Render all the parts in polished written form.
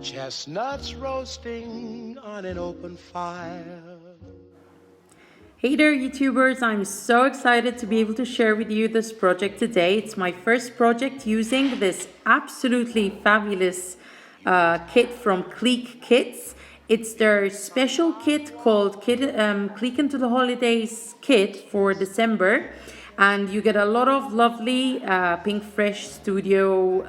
chestnuts roasting on an open fire. Hey there, YouTubers! I'm so excited to be able to share with you this project today. It's my first project using this absolutely fabulous kit from Clique Kits. It's their special kit called Clique into the Holidays kit for December. And you get a lot of lovely Pink Fresh Studio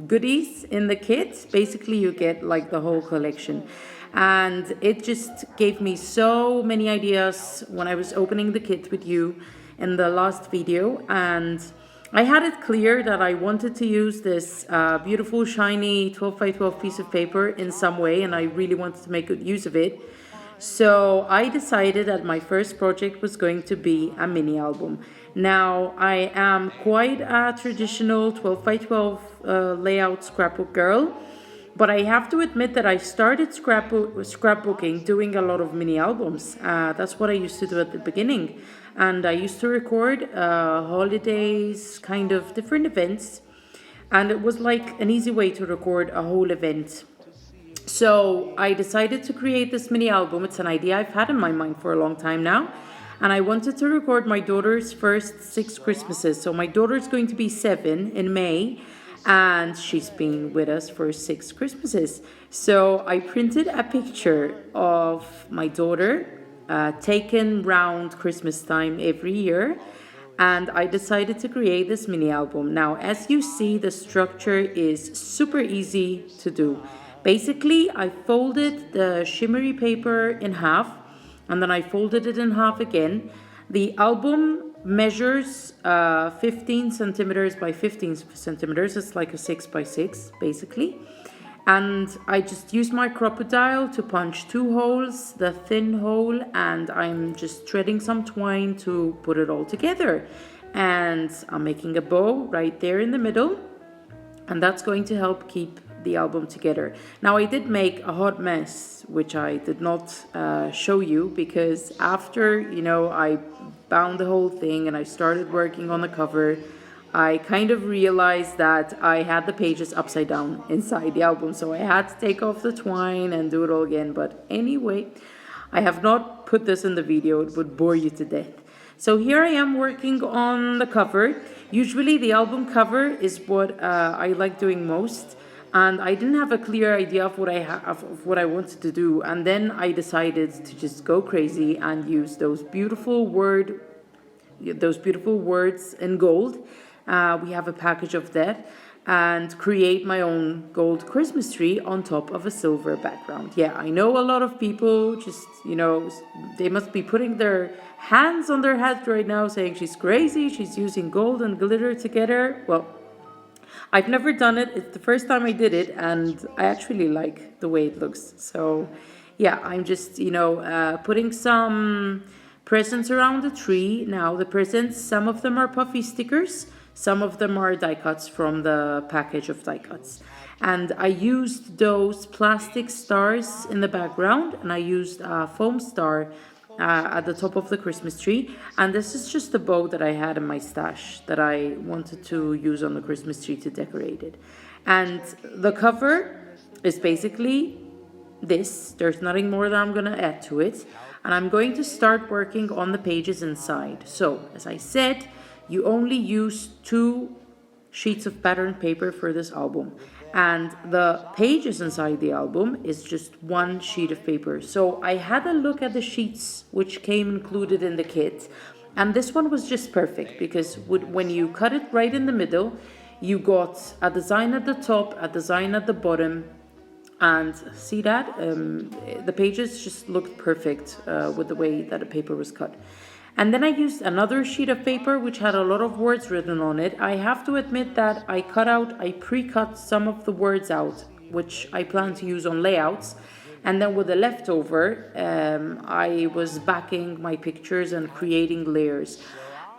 goodies in the kit. Basically, you get like the whole collection. And it just gave me so many ideas when I was opening the kit with you in the last video. And I had it clear that I wanted to use this beautiful shiny 12 by 12 piece of paper in some way, and I really wanted to make good use of it. So I decided that my first project was going to be a mini album. Now, I am quite a traditional 12 by 12 layout scrapbook girl, but I have to admit that I started scrapbooking doing a lot of mini albums. That's what I used to do at the beginning. And I used to record holidays, kind of different events. And it was like an easy way to record a whole event. So I decided to create this mini album. It's an idea I've had in my mind for a long time now. And I wanted to record my daughter's first 6 Christmases. So my daughter's going to be 7 in May, and she's been with us for 6 Christmases. So I printed a picture of my daughter taken round Christmas time every year, and I decided to create this mini album. Now, as you see, the structure is super easy to do. Basically, I folded the shimmery paper in half, and then I folded it in half again. The album measures 15 centimeters by 15 centimeters. It's like a 6 by 6, basically. And I just used my crocodile to punch 2 holes, the thin hole, and I'm just threading some twine to put it all together. And I'm making a bow right there in the middle, and that's going to help keep the album together. Now, I did make a hot mess, which I did not show you, because after, I bound the whole thing and I started working on the cover, I kind of realized that I had the pages upside down inside the album, so I had to take off the twine and do it all again. But anyway, I have not put this in the video, it would bore you to death. So here I am working on the cover. Usually the album cover is what I like doing most. And I didn't have a clear idea of what I wanted to do, and then I decided to just go crazy and use those beautiful words in gold. We have a package of that, and create my own gold Christmas tree on top of a silver background. Yeah, I know a lot of people just, they must be putting their hands on their heads right now saying she's crazy, she's using gold and glitter together. Well, I've never done it. It's the first time I did it, and I actually like the way it looks. So, yeah, I'm just, putting some presents around the tree. Now, the presents, some of them are puffy stickers. Some of them are die cuts from the package of die cuts. And I used those plastic stars in the background, and I used a foam star at the top of the Christmas tree. And this is just a bow that I had in my stash that I wanted to use on the Christmas tree to decorate it. And the cover is basically this. There's nothing more that I'm going to add to it. And I'm going to start working on the pages inside. So, as I said, you only use 2 sheets of patterned paper for this album, and the pages inside the album is just 1 sheet of paper. So I had a look at the sheets which came included in the kit, and this one was just perfect because when you cut it right in the middle, you got a design at the top, a design at the bottom, and see that the pages just looked perfect with the way that the paper was cut. And then I used another sheet of paper which had a lot of words written on it. I have to admit that I pre-cut some of the words out, which I plan to use on layouts. And then with the leftover, I was backing my pictures and creating layers.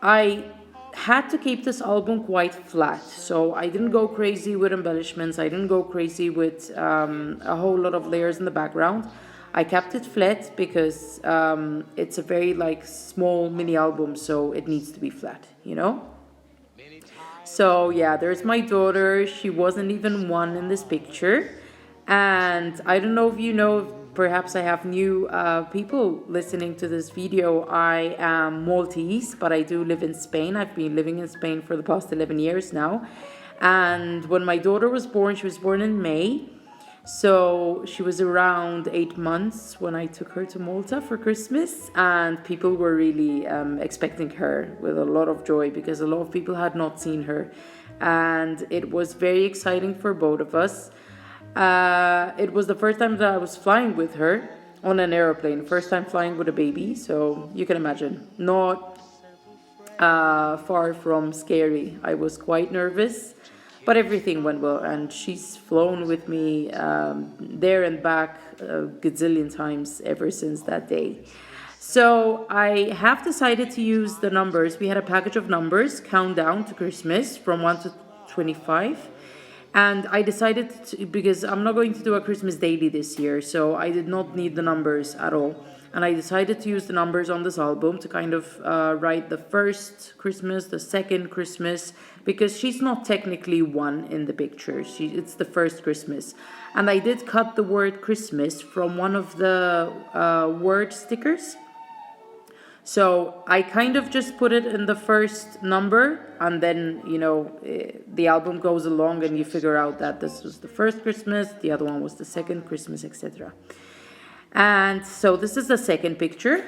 I had to keep this album quite flat, so I didn't go crazy with embellishments. I didn't go crazy with a whole lot of layers in the background. I kept it flat because it's a very small mini album, so it needs to be flat, So yeah, there's my daughter. She wasn't even 1 in this picture. And I don't know if you know, perhaps I have new people listening to this video. I am Maltese, but I do live in Spain. I've been living in Spain for the past 11 years now. And when my daughter was born, she was born in May. So she was around 8 months when I took her to Malta for Christmas, and people were really expecting her with a lot of joy because a lot of people had not seen her, and it was very exciting for both of us. It was the first time that I was flying with her on an airplane, first time flying with a baby, so you can imagine, not far from scary. I was quite nervous, but everything went well, and she's flown with me there and back a gazillion times ever since that day. So I have decided to use the numbers. We had a package of numbers, countdown to Christmas from 1 to 25. And I decided to, because I'm not going to do a Christmas daily this year, so I did not need the numbers at all. And I decided to use the numbers on this album to kind of write the first Christmas, the second Christmas, because she's not technically one in the picture. It's the first Christmas. And I did cut the word Christmas from one of the word stickers. So I kind of just put it in the first number, and then, the album goes along and you figure out that this was the first Christmas, the other one was the second Christmas, etc. And so this is the second picture.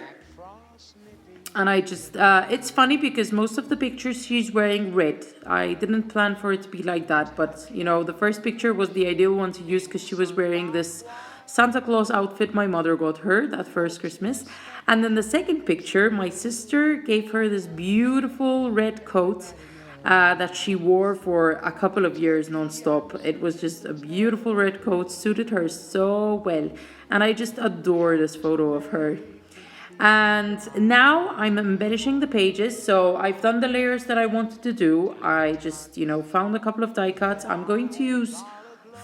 And I just, it's funny because most of the pictures she's wearing red. I didn't plan for it to be like that, but, the first picture was the ideal one to use because she was wearing this Santa Claus outfit my mother got her that first Christmas. And then the second picture, my sister gave her this beautiful red coat that she wore for a couple of years non-stop. It was just a beautiful red coat, suited her so well. And I just adore this photo of her. And now I'm embellishing the pages. So I've done the layers that I wanted to do. I just, found a couple of die cuts. I'm going to use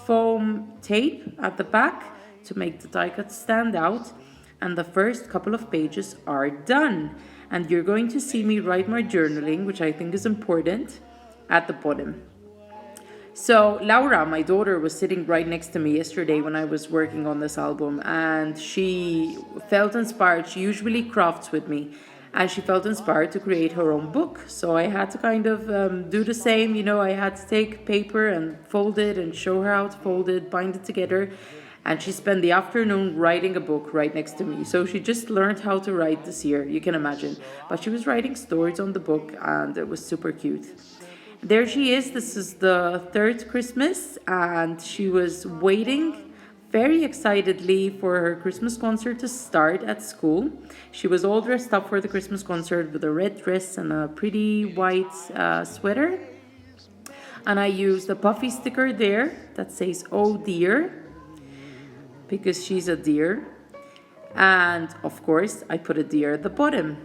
foam tape at the back to make the die cuts stand out. And the first couple of pages are done. And you're going to see me write my journaling, which I think is important, at the bottom. So Laura, my daughter, was sitting right next to me yesterday when I was working on this album, and she felt inspired. She usually crafts with me, and she felt inspired to create her own book. So I had to kind of do the same. I had to take paper and fold it and show her how to fold it, bind it together. And she spent the afternoon writing a book right next to me. So she just learned how to write this year, you can imagine. But she was writing stories on the book, and it was super cute. There she is. This is the third Christmas, and she was waiting very excitedly for her Christmas concert to start at school. She was all dressed up for the Christmas concert with a red dress and a pretty white sweater. And I used a puffy sticker there that says, "Oh dear," because she's a deer. And of course, I put a deer at the bottom.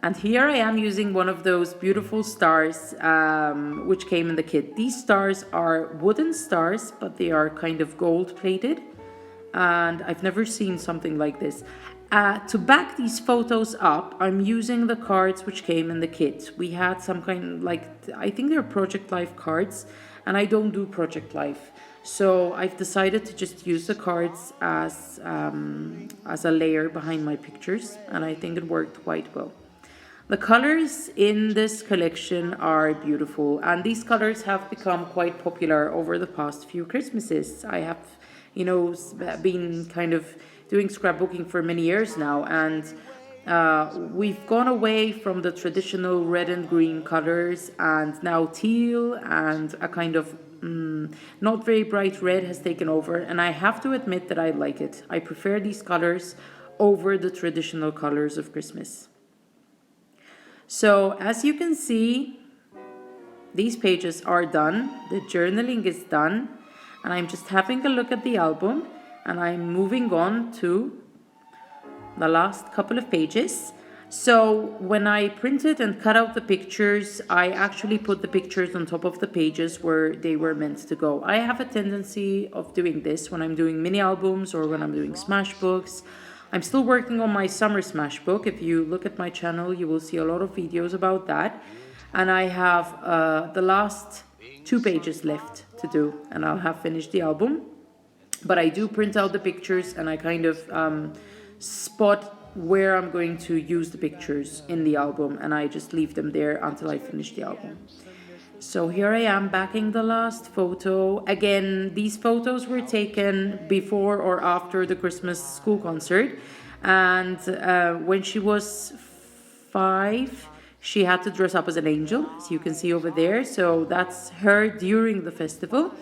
And here I am using one of those beautiful stars which came in the kit. These stars are wooden stars, but they are kind of gold plated. And I've never seen something like this. To back these photos up, I'm using the cards which came in the kit. We had some kind, I think they're Project Life cards, and I don't do Project Life. So I've decided to just use the cards as a layer behind my pictures, and I think it worked quite well. The colors in this collection are beautiful, and these colors have become quite popular over the past few Christmases. I have, been kind of doing scrapbooking for many years now, and we've gone away from the traditional red and green colors, and now teal and a kind of not very bright red has taken over, and I have to admit that I like it. I prefer these colors over the traditional colors of Christmas. So as you can see, these pages are done, the journaling is done, and I'm just having a look at the album, and I'm moving on to the last couple of pages. So when I printed and cut out the pictures, I actually put the pictures on top of the pages where they were meant to go. I have a tendency of doing this when I'm doing mini albums or when I'm doing smash books. I'm still working on my summer smash book. If you look at my channel, you will see a lot of videos about that. And I have the last 2 pages left to do, and I'll have finished the album. But I do print out the pictures, and I kind of spot where I'm going to use the pictures in the album, and I just leave them there until I finish the album. So here I am backing the last photo. Again, these photos were taken before or after the Christmas school concert. And when she was 5, she had to dress up as an angel, as you can see over there. So that's her during the festival.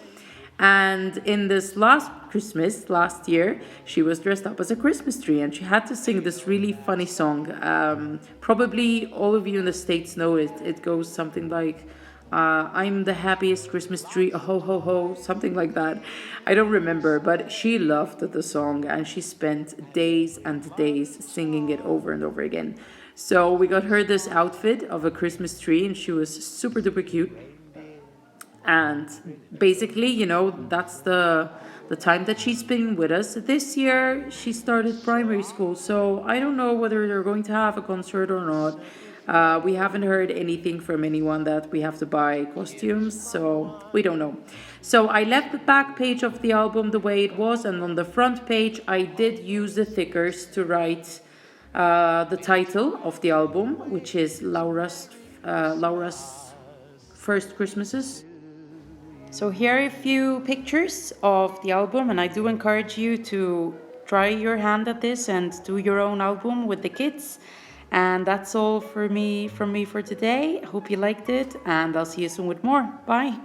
And in this last Christmas, last year, she was dressed up as a Christmas tree, and she had to sing this really funny song. Probably all of you in the States know it. It goes something like, I'm the happiest Christmas tree, ho ho ho, something like that. I don't remember, but she loved the song, and she spent days and days singing it over and over again. So we got her this outfit of a Christmas tree, and she was super duper cute. And basically, you know, that's the time that she's been with us. This year, she started primary school, so I don't know whether they're going to have a concert or not. We haven't heard anything from anyone that we have to buy costumes, so we don't know. So I left the back page of the album the way it was, and on the front page, I did use the thickers to write the title of the album, which is Laura's First Christmases. So here are a few pictures of the album, and I do encourage you to try your hand at this and do your own album with the kids. And that's all from me for today. Hope you liked it, and I'll see you soon with more. Bye.